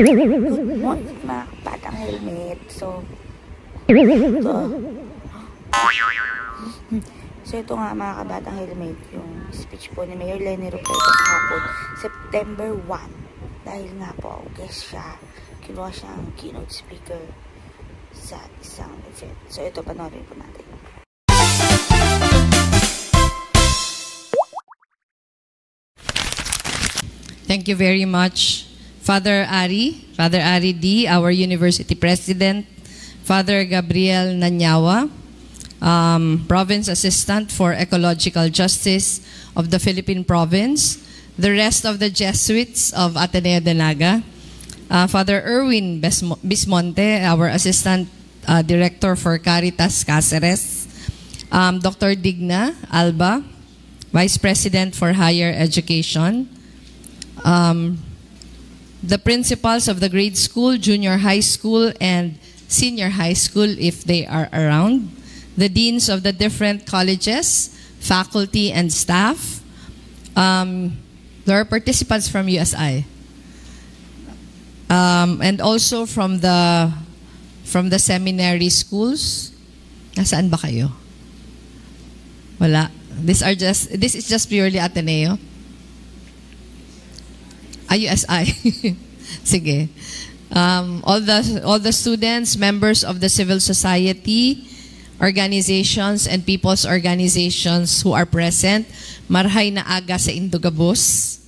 Good morning mga kapatang helmet. So ito nga mga kabatang helmet, yung speech po ni Mayor Leni Robredo kahapon, September 1. Dahil nga po, guest siya, kinuha siyang keynote speaker sa isang event. So ito, panoorin po natin. Thank you very much, Father Ari D., our University President, Father Gabriel Nanyawa, Province Assistant for Ecological Justice of the Philippine Province, the rest of the Jesuits of Ateneo de Naga, Father Erwin Bismonte, our Assistant Director for Caritas Cáceres, Dr. Digna Alba, Vice President for Higher Education, the principals of the grade school, junior high school, and senior high school if they are around, the deans of the different colleges, faculty, and staff. There are participants from USI. And also from the seminary schools. Nasaan ba kayo? Wala. This is just purely Ateneo. USI. Sige. All the students, members of the civil society, organizations, and people's organizations who are present, marhay na aga sa Indugabos.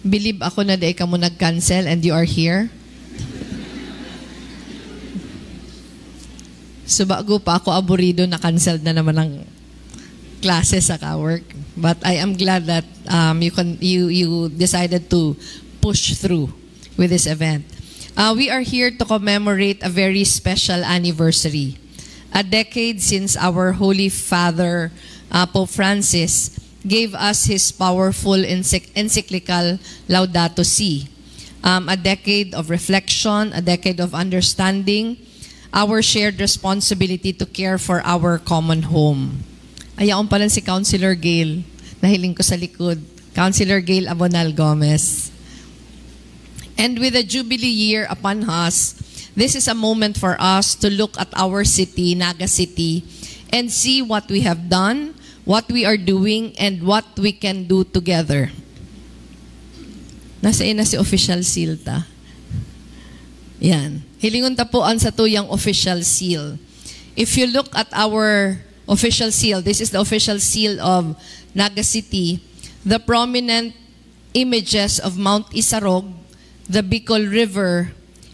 Believe ako na dahi ka mo nag-cancel and you are here. So bago pa ako aburido na cancelled na naman ang classes sa ka-work. But I am glad that you decided to push through with this event. We are here to commemorate a very special anniversary. A decade since our Holy Father, Pope Francis, gave us his powerful encyclical Laudato Si. A decade of reflection, a decade of understanding, our shared responsibility to care for our common home. Ayaon pala si Councilor Gail. Nahiling ko sa likod. Councilor Gail Abonal Gomez. And with the Jubilee year upon us, this is a moment for us to look at our city, Naga City, and see what we have done, what we are doing, and what we can do together. Nasa ina si Official Seal ta. Yan. Hilingon tapuan sa tuyang official seal. If you look at our official seal, this is the official seal of Naga City, the prominent images of Mount Isarog, the Bicol River,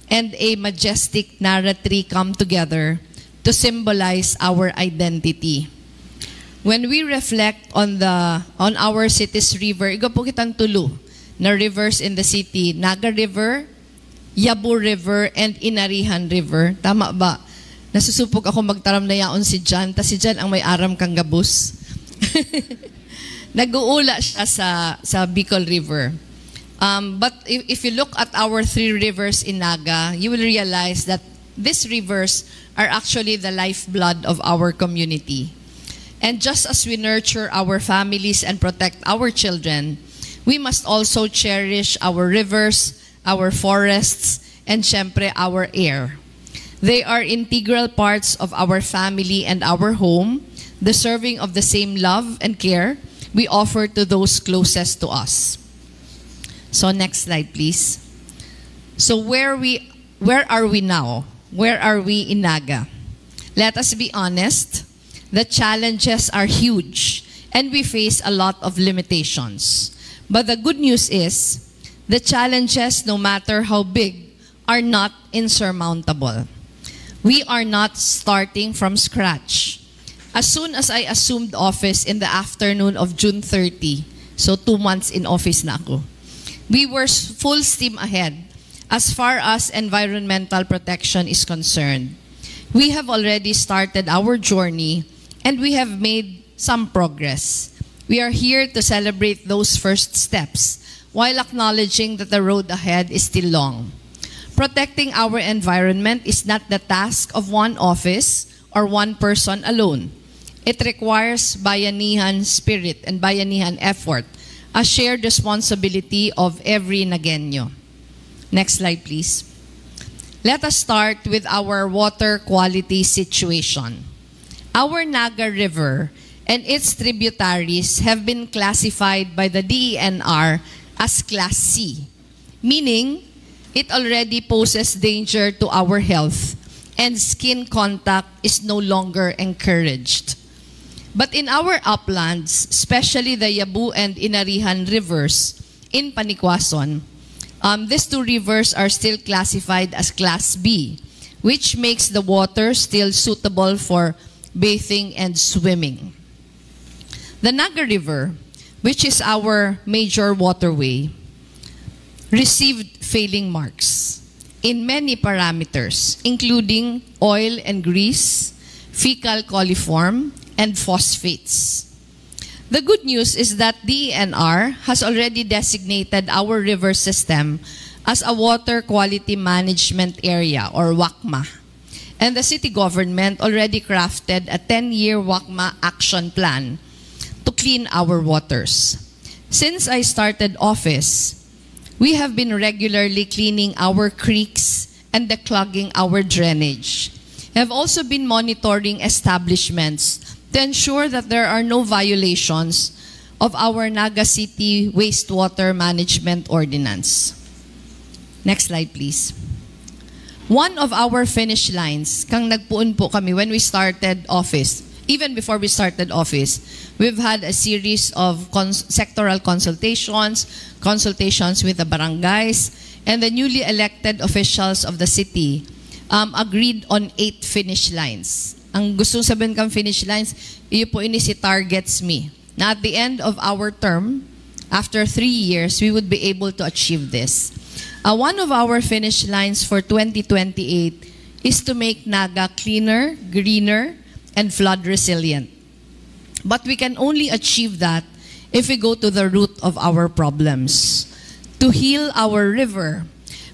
and a majestic Nara tree come together to symbolize our identity. When we reflect on our city's river, igo po kitang tulo na rivers in the city, Naga River, Yabu River, and Inarihan River. Tama ba? Nasusupog ako magtaram na yaon si Jan, ta si Jan ang may aram kang gabus. Nag-uula siya sa Bicol River. But if you look at our three rivers in Naga, you will realize that these rivers are actually the lifeblood of our community. And just as we nurture our families and protect our children, we must also cherish our rivers, our forests, and syempre our air. They are integral parts of our family and our home, deserving of the same love and care we offer to those closest to us. So next slide, please. So where are we now? Where are we in Naga? Let us be honest. The challenges are huge and we face a lot of limitations. But the good news is, the challenges, no matter how big, are not insurmountable. We are not starting from scratch. As soon as I assumed office in the afternoon of June 30, so 2 months in office na ako, we were full steam ahead as far as environmental protection is concerned. We have already started our journey and we have made some progress. We are here to celebrate those first steps while acknowledging that the road ahead is still long. Protecting our environment is not the task of one office or one person alone. It requires bayanihan spirit and bayanihan effort a shared responsibility of every Nagueño. Next slide, please. Let us start with our water quality situation. Our Naga River and its tributaries have been classified by the DENR as Class C, meaning it already poses danger to our health and skin contact is no longer encouraged. But in our uplands, especially the Yabu and Inarihan rivers in Panikwason, these two rivers are still classified as Class B, which makes the water still suitable for bathing and swimming. The Naga River, which is our major waterway, received failing marks in many parameters, including oil and grease, fecal coliform, and phosphates. The good news is that DENR has already designated our river system as a water quality management area, or WACMA. And the city government already crafted a 10-year WACMA action plan to clean our waters. Since I started office, we have been regularly cleaning our creeks and declogging our drainage. We have also been monitoring establishments to ensure that there are no violations of our Naga City Wastewater Management Ordinance. Next slide, please. One of our finish lines, kang nagpuun po kami when we started office, even before we started office, we've had a series of sectoral consultations with the barangays, and the newly elected officials of the city agreed on 8 finish lines. Ang gusto sabihin kang finish lines, iyo po ini si targets me. Na at the end of our term, after 3 years, we would be able to achieve this. One of our finish lines for 2028 is to make Naga cleaner, greener, and flood resilient. But we can only achieve that if we go to the root of our problems. To heal our river,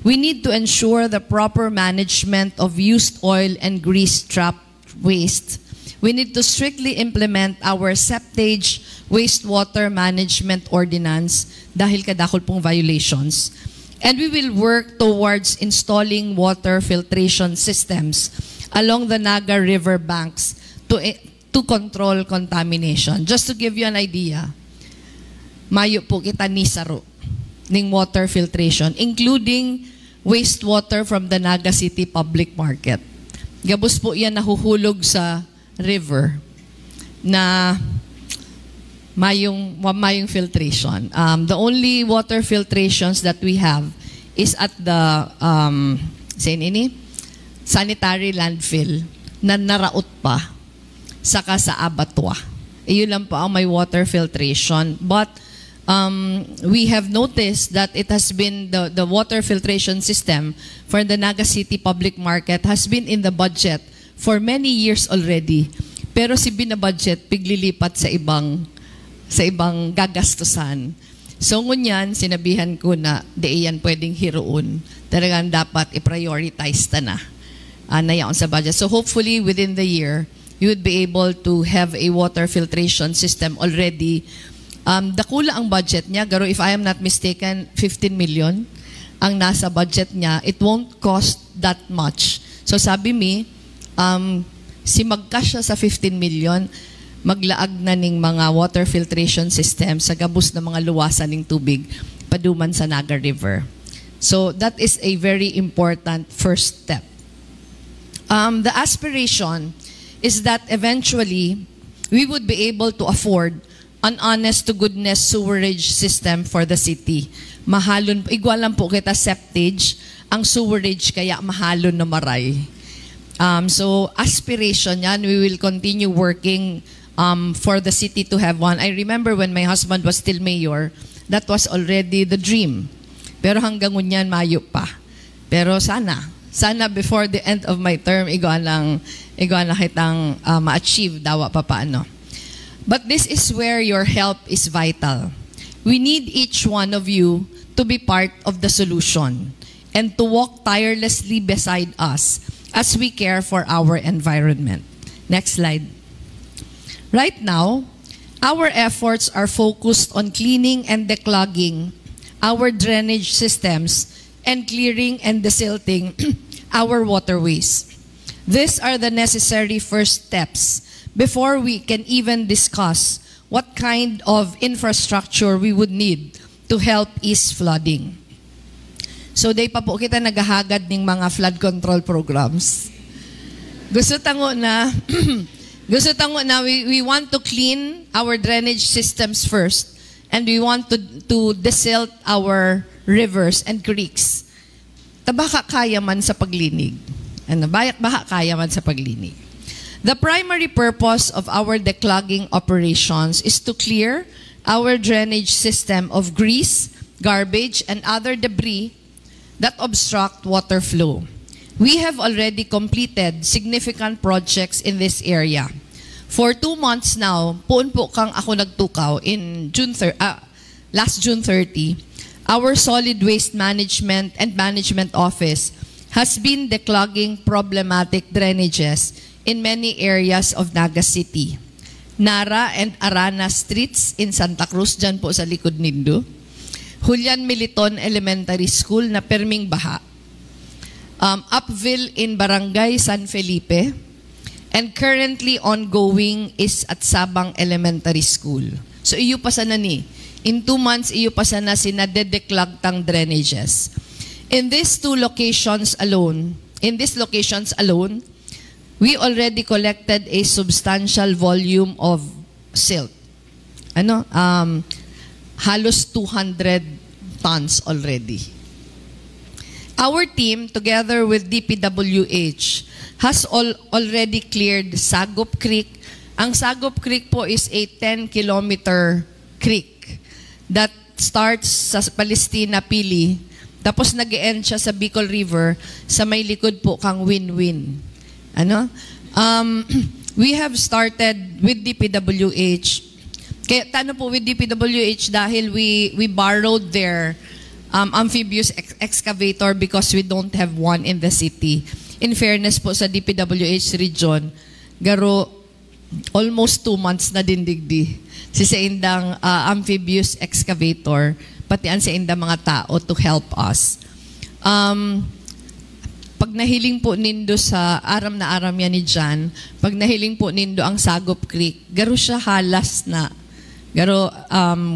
we need to ensure the proper management of used oil and grease trapped waste. We need to strictly implement our septage wastewater management ordinance dahil kadakol pong violations. And we will work towards installing water filtration systems along the Naga River banks to control contamination. Just to give you an idea, mayo po kita ni saro ning water filtration, including wastewater from the Naga City Public Market. Gabos po yan nahuhulog sa river na mayong filtration. The only water filtrations that we have is at the sanitary landfill na naraot pa saka sa abattoir. Iyon lang po ang may water filtration. But we have noticed that it has been the water filtration system for the Naga City Public Market has been in the budget for many years already. Pero si binabudget piglilipat sa ibang gagastusan. So ngunyan, sinabihan ko na di yan pwedeng hiroon. Talagang dapat i-prioritize na yaon sa budget. So hopefully within the year, you would be able to have a water filtration system already. Dakula ang budget niya, garo if I am not mistaken, 15 million ang nasa budget niya. It won't cost that much. So sabi mi, si magkasya sa 15 million, maglaag na ning mga water filtration system sa gabos na mga luwasan ng tubig paduman sa Naga River. So that is a very important first step. The aspiration is that eventually we would be able to afford an honest-to-goodness sewerage system for the city. Mahalon, igwalan po kita septage, ang sewerage kaya mahalon na maray. So aspiration yan, we will continue working for the city to have one. I remember when my husband was still mayor, that was already the dream. Pero hanggang ngunyan, mayo pa. Pero sana before the end of my term, igwan na kitang ma-achieve dawa pa paano. But this is where your help is vital. We need each one of you to be part of the solution and to walk tirelessly beside us as we care for our environment. Next slide. Right now, Our efforts are focused on cleaning and declogging our drainage systems and clearing and desilting our waterways. These are the necessary first steps before we can even discuss what kind of infrastructure we would need to help ease flooding. So, day pa po kita naghahagad ng mga flood control programs. Gusto tango na, we want to clean our drainage systems first, and we want to desilt our rivers and creeks. Baka kaya man sa paglinig. Baka kaya man sa paglinig. The primary purpose of our declogging operations is to clear our drainage system of grease, garbage, and other debris that obstruct water flow. We have already completed significant projects in this area. For 2 months now, puun po kang ako nagtukaw in last June 30, our Solid Waste Management and Management Office has been declogging problematic drainages in many areas of Naga City. Nara and Arana Streets in Santa Cruz, dyan po sa likod nindo. Julian Militon Elementary School na perming baha. Upville in Barangay San Felipe. And currently ongoing is at Sabang Elementary School. So iyo pa sana ni. In 2 months, iyo pa sana sinadedeclog tang drainages. In these locations alone, we already collected a substantial volume of silt. Halos 200 tons already. Our team, together with DPWH, has already cleared Sagop Creek. Ang Sagop Creek po is a 10-kilometer creek that starts sa Palestina, Pili, tapos nag-end siya sa Bicol River, sa may likod po kang Win-Win. We have started with DPWH. Kaya tano po with DPWH dahil we borrowed their amphibious excavator because we don't have one in the city. In fairness po sa DPWH region, garo almost 2 months na dindigdi sa indang amphibious excavator, pati ang sa indang mga tao to help us. Pag nahiling po nindo sa aram na aram yan ni John, pag nahiling po nindo ang Sagop Creek, garo siya halas na. Garo,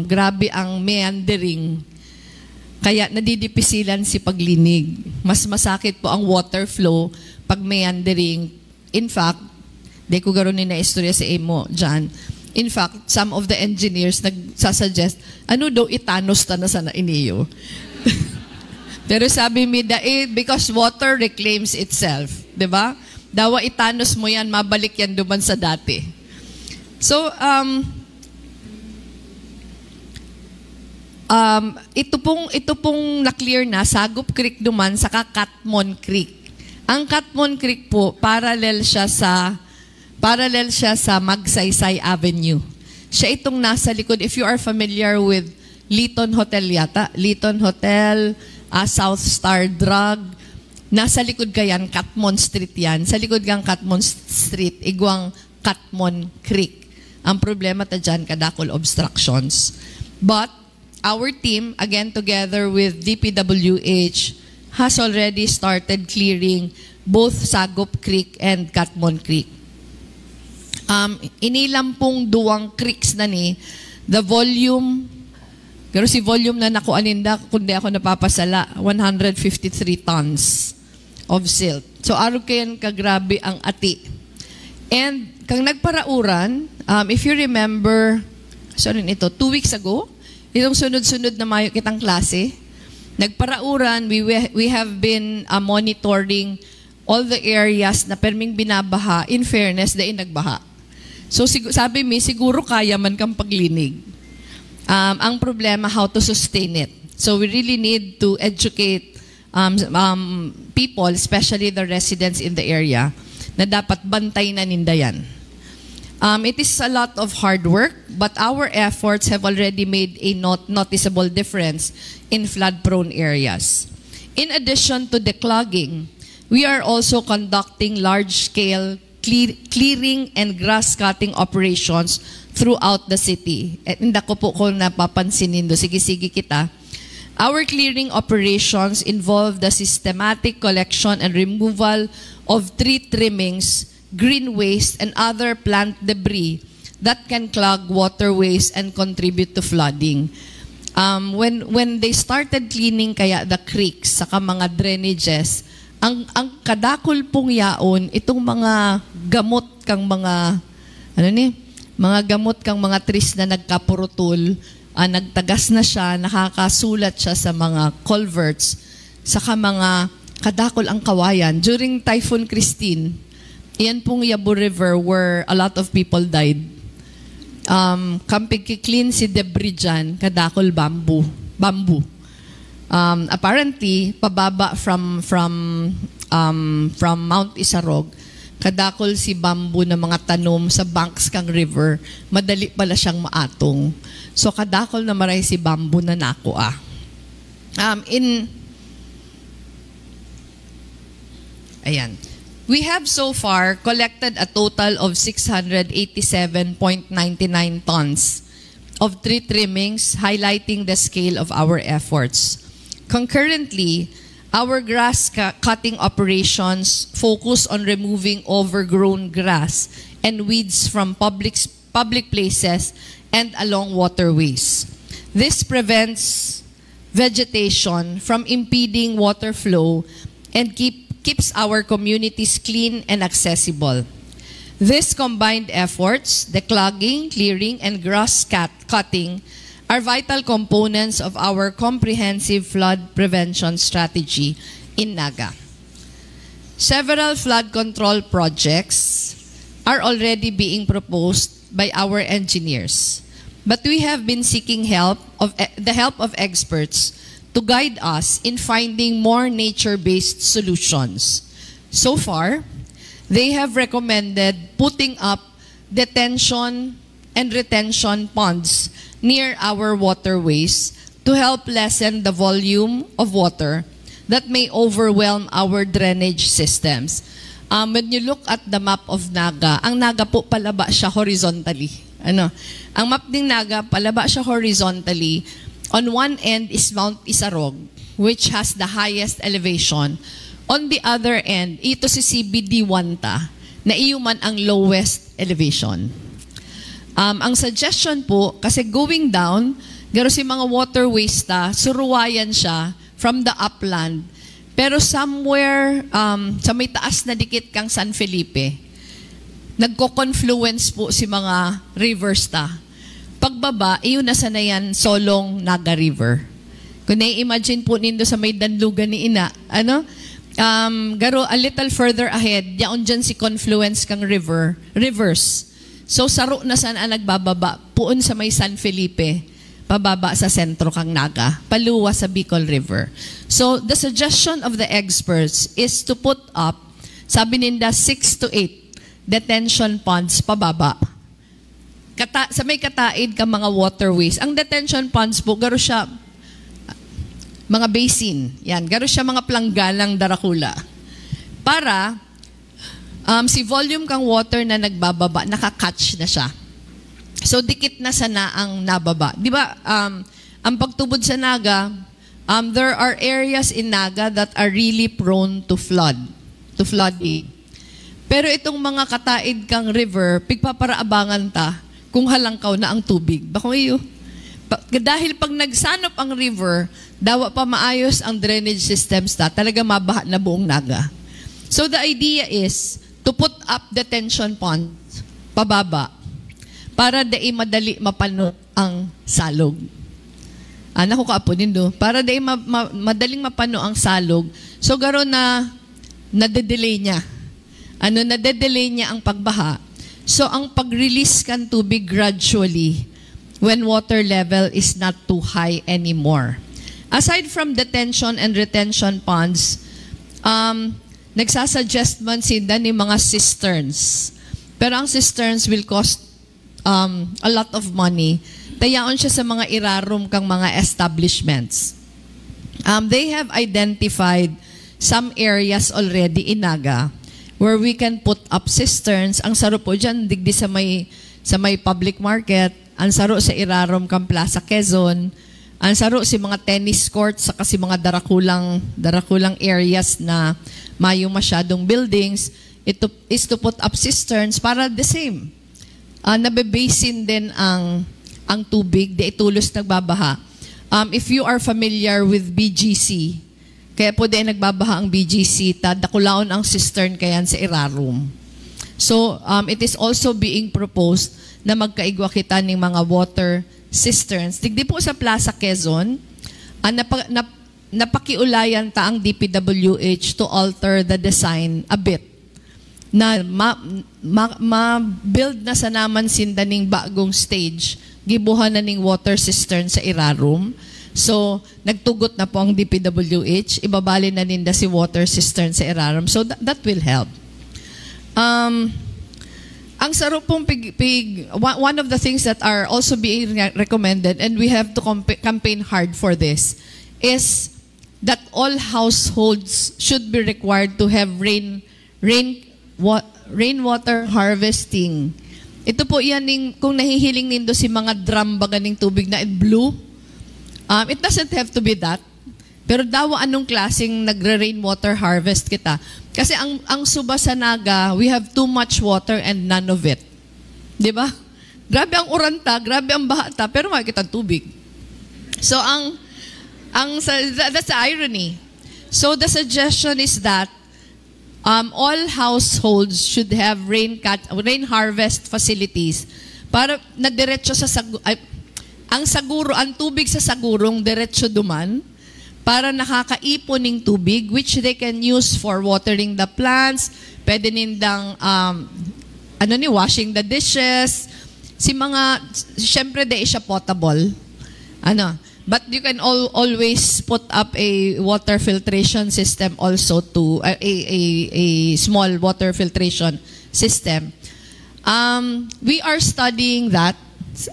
grabe ang meandering. Kaya nadidipisilan si paglinig. Mas masakit po ang water flow pag meandering. In fact, di ko garo ni na istorya sa imo, John. In fact, some of the engineers nagsasuggest, ano daw itanos ta na sana iniyo? Pero sabi mi, because water reclaims itself. Diba? Dawa itanos mo yan, mabalik yan duman sa dati. So, ito pong na-clear na, Sagop Creek duman, saka Katmon Creek. Ang Katmon Creek po, parallel siya sa Magsaysay Avenue. Siya itong nasa likod. If you are familiar with Liton Hotel yata, Liton Hotel, South Star Drug, nasa likod kayan, Katmon Street yan. Sa likod kang Katmon Street, igwang Katmon Creek. Ang problema ta dyan, kadakol obstructions. But, our team, again together with DPWH, has already started clearing both Sagop Creek and Katmon Creek. Inilang pong duwang creeks na ni, the volume, pero si volume na nakuaninda, kundi ako napapasala, 153 tons of silt. So, araw kayan kagrabe ang ati. And, kang nagparauran, if you remember, 2 weeks ago, itong sunod-sunod na mayo kitang klase, nagparauran, we have been monitoring all the areas na perming binabaha, in fairness, dahil nagbaha. So sabi mi, siguro kaya man kang paglinig. Ang problema, how to sustain it. So we really need to educate people, especially the residents in the area, na dapat bantay na nindayan. It is a lot of hard work, but our efforts have already made a noticeable difference in flood-prone areas. In addition to declogging, we are also conducting large-scale clearing and grass-cutting operations throughout the city. At hindi ko po kung napapansinin do. Sige kita. Our clearing operations involve the systematic collection and removal of tree trimmings, green waste, and other plant debris that can clog waterways and contribute to flooding. When they started cleaning kaya the creeks, saka mga drainages, ang kadakol pong yaon, itong mga gamot kang mga, mga gamot kang mga trees na nagkapurutol, nagtagas na siya, nakakasulat siya sa mga culverts, saka mga kadakol ang kawayan. During Typhoon Christine, iyan pong Yabu River where a lot of people died. Kampig ki-clean si debris dyan, kadakol bamboo. Apparently, pababa from Mount Isarog, kadakol si bamboo na mga tanom sa banks kang river, madali pala siyang maatong. So kadakol na maray si bamboo na nakuha. Ayan. We have so far collected a total of 687.99 tons of tree trimmings, highlighting the scale of our efforts. Concurrently, our grass cutting operations focus on removing overgrown grass and weeds from public places and along waterways. This prevents vegetation from impeding water flow and keeps our communities clean and accessible. These combined efforts, the clogging, clearing, and grass cutting, are vital components of our comprehensive flood prevention strategy in Naga. Several flood control projects are already being proposed by our engineers, but we have been seeking the help of experts to guide us in finding more nature-based solutions. So far, they have recommended putting up detention and retention ponds near our waterways to help lessen the volume of water that may overwhelm our drainage systems. When you look at the map of Naga, ang Naga po palaba siya horizontally. Ang map ng Naga palaba siya horizontally. On one end is Mount Isarog, which has the highest elevation. On the other end, ito si CBD Wanta, na iyuman ang lowest elevation. Ang suggestion po, kasi going down, garo si mga waterways ta, suruwayan siya from the upland. Pero somewhere, sa may taas na dikit kang San Felipe, nagko-confluence po si mga rivers ta. Pagbaba, iyon na sana yan, Solong Naga River. Kung na-imagine po nindo sa may danlugan ni Ina, garo a little further ahead, yaon dyan si confluence kang rivers. So saro na sana nagbababa, puon sa may San Felipe, pababa sa sentro kang Naga, paluwa sa Bicol River. So the suggestion of the experts is to put up, sabi ninda, 6 to 8 detention ponds pababa. Sa may kataid ka mga waterways. Ang detention ponds po, garo siya, mga basin. Yan, garo siya mga planggalang darakula. Para, si volume kang water na nagbababa, nakakatch na siya. So, dikit na sana ang nababa. Di ba, ang pagtubod sa Naga, there are areas in Naga that are really prone to flooding. Pero itong mga kataid kang river, pigpaparaabangan ta, kung halangkaw na ang tubig. Bakong iyo? Dahil pag nagsanop ang river, dawa pa maayos ang drainage systems ta, talaga mabaha na buong Naga. So the idea is to put up detention ponds pababa para dai madali mapano ang salog. Ko kaapunin do. Para dai madaling mapano ang salog. So garo na nade-delay niya. Nade-delay niya ang pagbaha. So, ang pag-release kan tubig gradually when water level is not too high anymore. Aside from detention and retention ponds, nagsasuggest man sila ni mga cisterns. Pero ang cisterns will cost a lot of money. Tayaon siya sa mga irarum kang mga establishments. They have identified some areas already in Naga where we can put up cisterns. Ang sarap po dyan, digdi sa sa may public market, ang saro sa Irarom kang Plaza Quezon, ang saro si mga tennis courts sa kasi mga darakulang areas na mayo masyadong buildings, ito is to put up cisterns para the same. Nabebasin din ang tubig, di itulos nagbabaha. If you are familiar with BGC, kaya po din nagbabaha ang BGC, dakulaon ang cistern kayan sa Irarom. So, it is also being proposed na magkaigwa kita ng mga water cisterns. Digdi po sa Plaza Quezon, napakiulayan ta ang DPWH to alter the design a bit. Na ma-build na sa naman sindaning bagong stage, gibuhan na ning water cistern sa Irarom. So, nagtugot na po ang DPWH, ibabali na ninda si water cistern sa Irarom. So, that will help. Ang saro pong one of the things that are also being recommended, and we have to campaign hard for this, is that all households should be required to have rainwater harvesting. Ito po yan, kung nahihiling nindo si mga drum baga ng tubig na blue, it doesn't have to be that. Pero daw anong klaseng nagre-rainwater harvest kita. Kasi ang Suba sa Naga, we have too much water and none of it. Di ba? Grabe ang uranta, grabe ang bahata, pero makikita tubig. So that's the irony. So the suggestion is that all households should have rain harvest facilities para nadiretso sa ang tubig sa sagurong diretso duman para nakakaipon ng tubig which they can use for watering the plants, pwede nindang washing the dishes, syempre de siya potable. But you can always put up a water filtration system also to a small water filtration system. We are studying that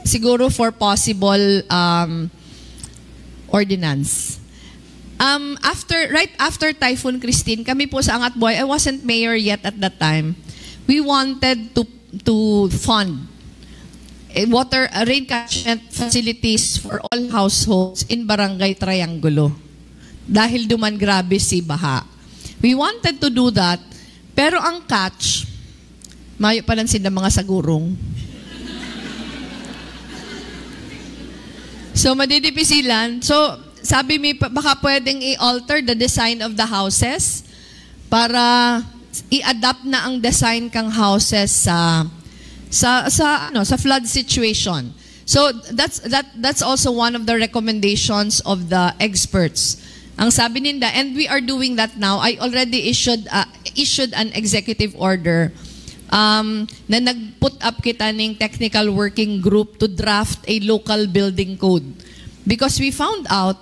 siguro for possible ordinance. Right after Typhoon Christine, kami po sa Angat Buhay, I wasn't mayor yet at that time. We wanted to fund rain catchment facilities for all households in Barangay Triangulo. Dahil duman grabe si baha. We wanted to do that, pero ang catch, mayo pa lang sila mga sagurong. So, madidipisilan. So, sabi mi, baka pwedeng i-alter the design of the houses para i-adapt na ang design kang houses sa flood situation. So that's also one of the recommendations of the experts. Ang sabi ninda, and we are doing that now. I already issued an executive order na nag-put up kita ng technical working group to draft a local building code. Because we found out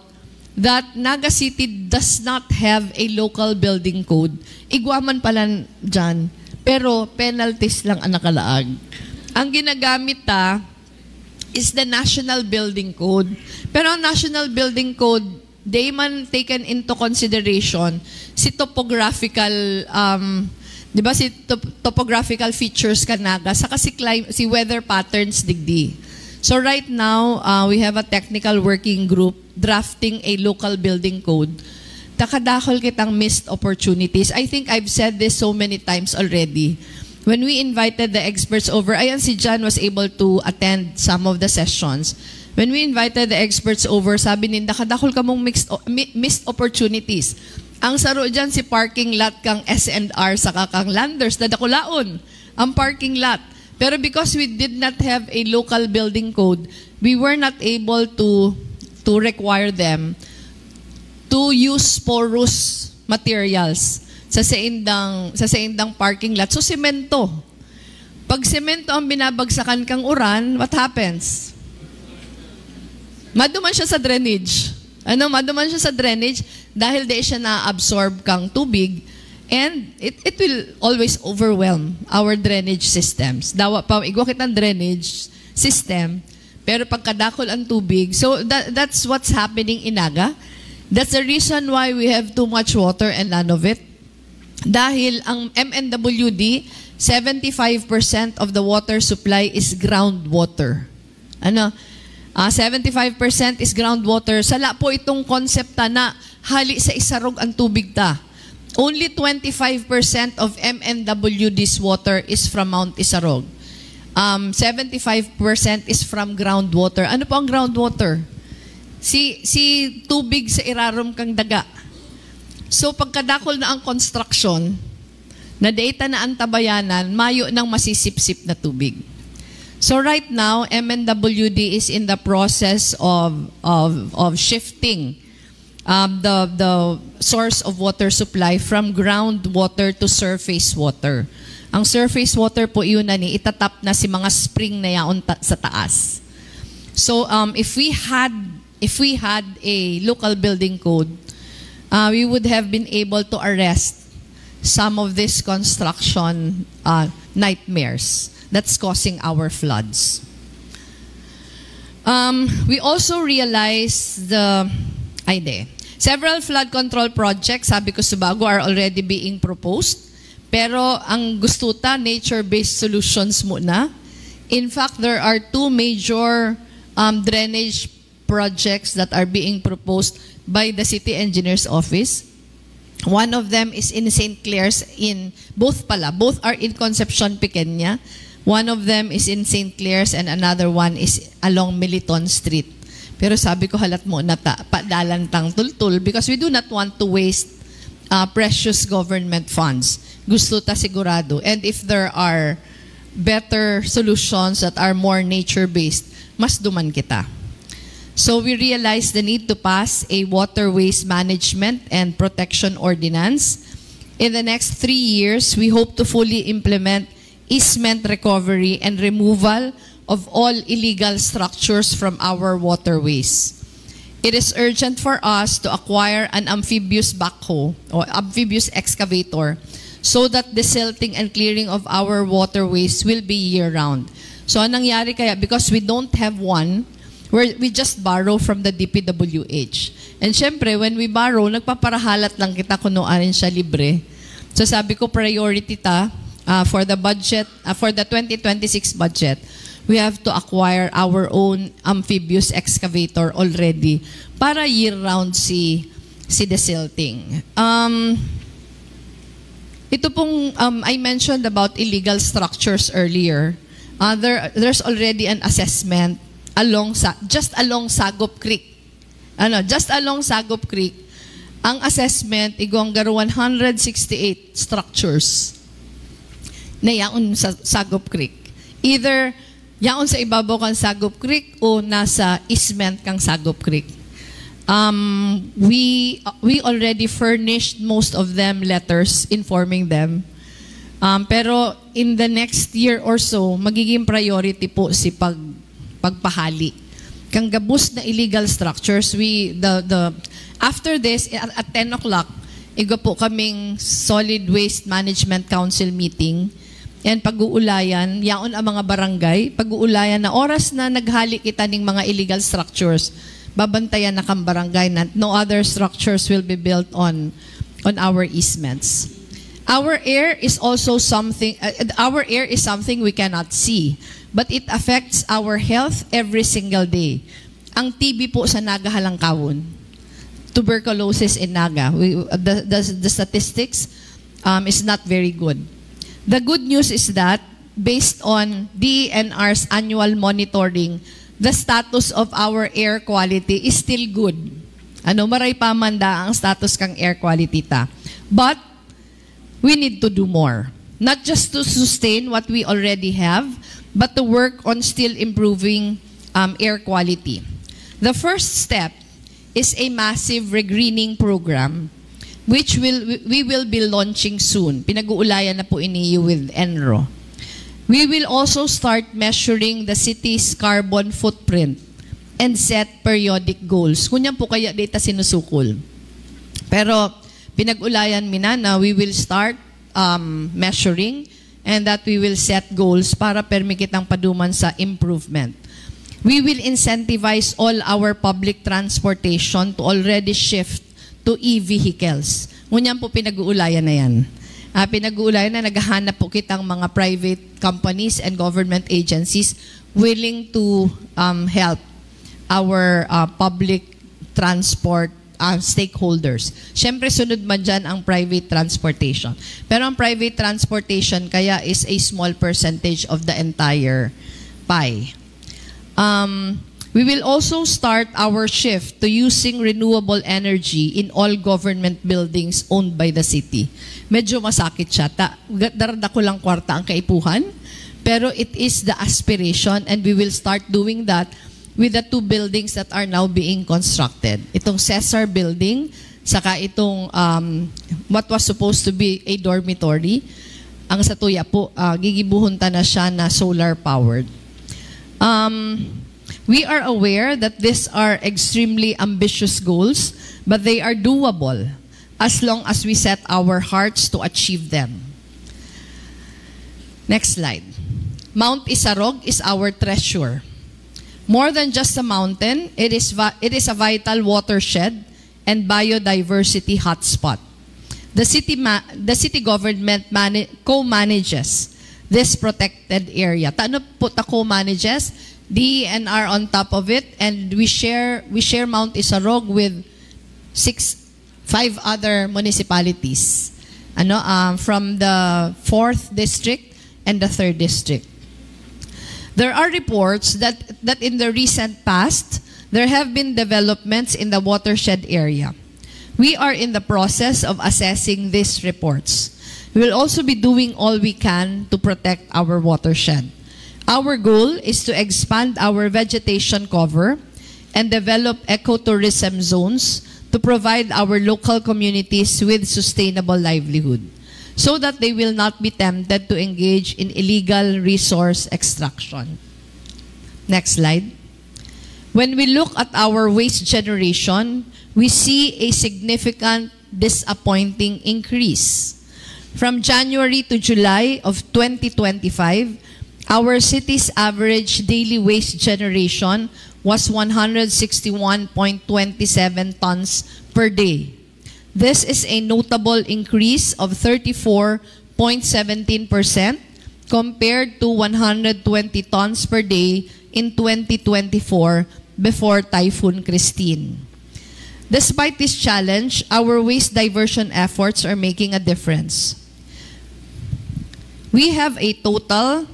that Naga City does not have a local building code. Igwaman pala dyan, pero penalties lang ang nakalaag. Ang ginagamit is the National Building Code. Pero ang National Building Code, they man taken into consideration si topographical, di ba, si topographical features ka Naga, saka si weather patterns digdi. So right now, we have a technical working group drafting a local building code. Takadakol kitang missed opportunities. I think I've said this so many times already. When we invited the experts over, ayan si John was able to attend some of the sessions. When we invited the experts over, sabi ninda, kadakol ka mong missed opportunities. Ang saro dyan si parking lot kang S&R sa kang Landers, dadakulaon ang parking lot. Pero because we did not have a local building code, we were not able to require them to use porous materials sa saindang parking lot. So, semento. Pag semento ang binabagsakan kang uran, what happens? Maduman siya sa drainage. Maduman siya sa drainage dahil di siya na-absorb kang tubig. And it will always overwhelm our drainage systems. Dawa pa, igwa kitang drainage system, pero pagkadakol ang tubig. So that's what's happening in Naga. That's the reason why we have too much water and none of it. Dahil ang MNWD 75% of the water supply is groundwater. 75% is groundwater. Sala po itong konsepta na hali sa isarog ang tubig ta. Only 25% of MNWD's water is from Mount Isarog. 75% is from groundwater. Ano po ang groundwater? Si tubig sa irarom kang daga. So pagkadakol na ang construction, na data na ang tabayanan, mayo ng masisipsip na tubig. So right now, MNWD is in the process of shifting the source of water supply from groundwater to surface water. Ang surface water po yun na ni itatap na si mga spring na yaon sa taas. So if we had a local building code, we would have been able to arrest some of these construction nightmares that's causing our floods. We also realized several flood control projects, sabi ko Subago, are already being proposed. Pero ang gusto ta, nature-based solutions muna. In fact, there are two major drainage projects that are being proposed by the City Engineer's Office. One of them is in St. Clair's, both are in Concepcion, Pequeña. One of them is in St. Clair's and another one is along Militon Street. Pero sabi ko halat mo na padalan tang tultul because we do not want to waste precious government funds. Gusto ta sigurado. And if there are better solutions that are more nature-based, mas duman kita. So we realized the need to pass a waterways management and protection ordinance. In the next 3 years, we hope to fully implement easement recovery and removal of all illegal structures from our waterways. It is urgent for us to acquire an amphibious backhoe or amphibious excavator so that the silting and clearing of our waterways will be year-round. So anong nangyari kaya? Because we don't have one, we just borrow from the DPWH. And syempre, when we borrow, nagpaparahalat lang kita kung noarin siya libre. So sabi ko, priority ta for the budget, for the 2026 budget, we have to acquire our own amphibious excavator already para year-round si desilting. Ito pong, I mentioned about illegal structures earlier. There's already an assessment just along Sagop Creek. Just along Sagop Creek, ang assessment, igonggar 168 structures na yaon sa Sagop Creek. Either yaon sa ibabaw kang Sagop Creek o nasa easement kang Sagop Creek. We already furnished most of them letters informing them. Pero in the next year or so, magiging priority po si pagpahali. Kang gabus na illegal structures, after this, at 10 o'clock, igo po kaming Solid Waste Management Council meeting. And pag-uulayan, yaon ang mga barangay, pag-uulayan na oras na naghali kita ng mga illegal structures, babantayan na kang barangay na no other structures will be built on our easements. Our air is something we cannot see, but it affects our health every single day. Ang TB po sa Naga Halangkawon, tuberculosis in Naga, the statistics is not very good. The good news is that based on DENR's annual monitoring, the status of our air quality is still good. Maray pamanda ang status kang air quality ta. But we need to do more. Not just to sustain what we already have, but to work on still improving air quality. The first step is a massive regreening program which we will be launching soon. Pinag-uulayan na po ini with ENRO. We will also start measuring the city's carbon footprint and set periodic goals. Kunyan po kaya data sinusukol. Pero pinag-ulayan minana, we will start measuring and that we will set goals para permikitang paduman sa improvement. We will incentivize all our public transportation to already shift to e-vehicles. Ngunyan po pinag-uulayan na yan. Pinag-uulayan na naghahanap po kitang mga private companies and government agencies willing to help our public transport stakeholders. Siyempre, sunod man dyan ang private transportation. Pero ang private transportation kaya is a small percentage of the entire pie. We will also start our shift to using renewable energy in all government buildings owned by the city. Medyo masakit siya. Darada ko lang kwarta ang kaipuhan, pero it is the aspiration and we will start doing that with the 2 buildings that are now being constructed. Itong Cesar building, saka itong what was supposed to be a dormitory, ang sa tuya po, gigibuhunta na siya na solar-powered. We are aware that these are extremely ambitious goals, but they are doable as long as we set our hearts to achieve them. Next slide. Mount Isarog is our treasure. More than just a mountain, it is a vital watershed and biodiversity hotspot. The city government co-manages this protected area. Taano po ta co-manages? DENR on top of it, and we share Mount Isarog with 5 other municipalities. From the 4th district and the 3rd district. There are reports that in the recent past, there have been developments in the watershed area. We are in the process of assessing these reports. We will also be doing all we can to protect our watershed. Our goal is to expand our vegetation cover and develop ecotourism zones to provide our local communities with sustainable livelihood, so that they will not be tempted to engage in illegal resource extraction. Next slide. When we look at our waste generation, we see a significant, disappointing increase. From January to July of 2025, our city's average daily waste generation was 161.27 tons per day. This is a notable increase of 34.17% compared to 120 tons per day in 2024 before Typhoon Christine. Despite this challenge, our waste diversion efforts are making a difference. We have a total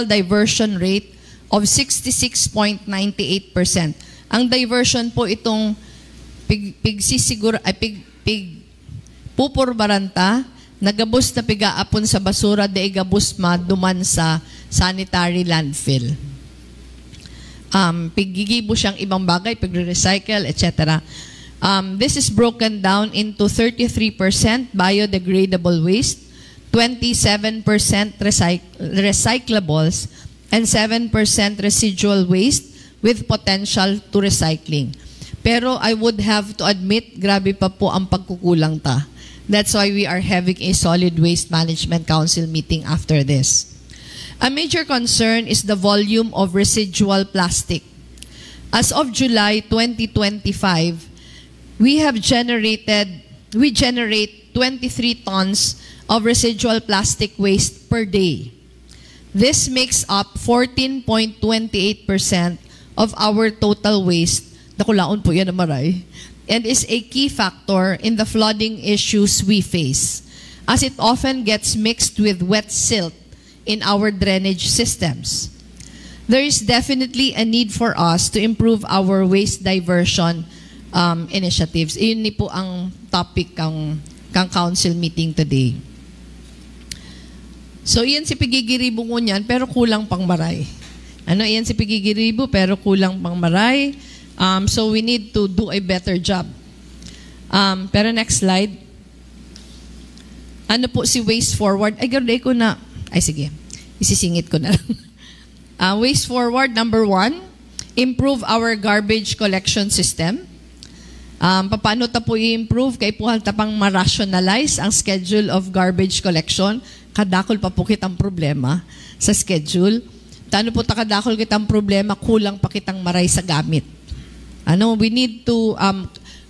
diversion rate of 66.98%. Ang diversion po itong pupurbaranta, nagabos na pigaapon sa basura, de igabos duman sa sanitary landfill. Piggigibo siyang ibang bagay, pigre-recycle, etc. This is broken down into 33% biodegradable waste, 27% recyclables, and 7% residual waste with potential to recycling. Pero I would have to admit, grabe pa po ang pagkukulang ta. That's why we are having a Solid Waste Management Council meeting after this. A major concern is the volume of residual plastic. As of July 2025, we generate 23 tons of residual plastic waste per day. This makes up 14.28% of our total waste. Nakulaon po yan na maray. And is a key factor in the flooding issues we face, as it often gets mixed with wet silt in our drainage systems. There is definitely a need for us to improve our waste diversion initiatives. Iyon ni po ang topic kang council meeting today. So iyan si Pigigiribo ko niyan, pero kulang pang maray. Iyan si Pigigiribo, pero kulang pang maray. So we need to do a better job. Pero next slide. Ano po si Waste Forward? Ay, gano'n ko na. Ay, sige. Isisingit ko na lang. Waste Forward, number 1, improve our garbage collection system. Paano ta po i-improve? Kaya po halta pang ma-rationalize ang schedule of garbage collection. Kadakol pa po kitang problema sa schedule. Tano po ta kadakol kitang problema, kulang pa kitang maray sa gamit. We need to,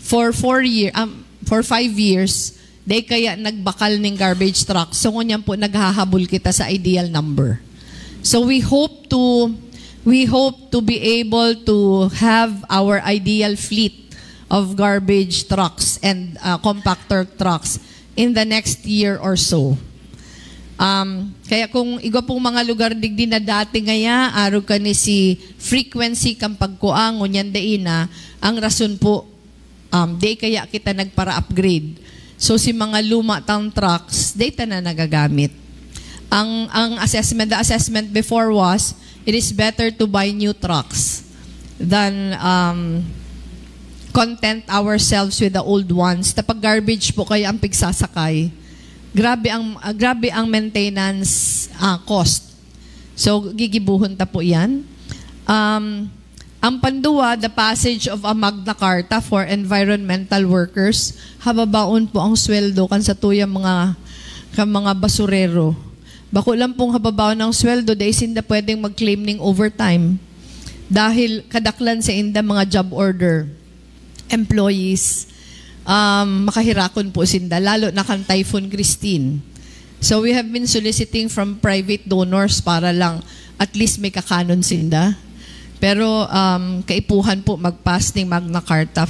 for 5 years, Day kaya nagbakal ng garbage truck. So ngunyan po naghahabol kita sa ideal number. So we hope to be able to have our ideal fleet of garbage trucks and compactor trucks in the next year or so. Kaya kung igo pong mga lugar digdi na dati ngaya, aro ka ni si frequency kang pagkuang, ngunyan na, ang rason po, day kaya kita nagpara-upgrade. So si mga luma tang trucks, data na nagagamit. Ang assessment, the assessment before was, it is better to buy new trucks than content ourselves with the old ones. Tapag garbage po kayo ang pigsasakay, grabe ang maintenance cost. So gigibuhon ta po yan. Ang panduwa, the passage of a Magna Carta for environmental workers, hababaon po ang sweldo kan sa tuyang mga basurero. Bako lang pong hababaon ng sweldo, dahil sinda pwedeng mag-claim ng overtime. Dahil kadaklan sa inda mga job order employees, makahirakon po sinda, lalo na kan Typhoon Christine. So we have been soliciting from private donors para lang at least may kakanon sinda. Pero kaipuhan po mag-pass ng Magna Carta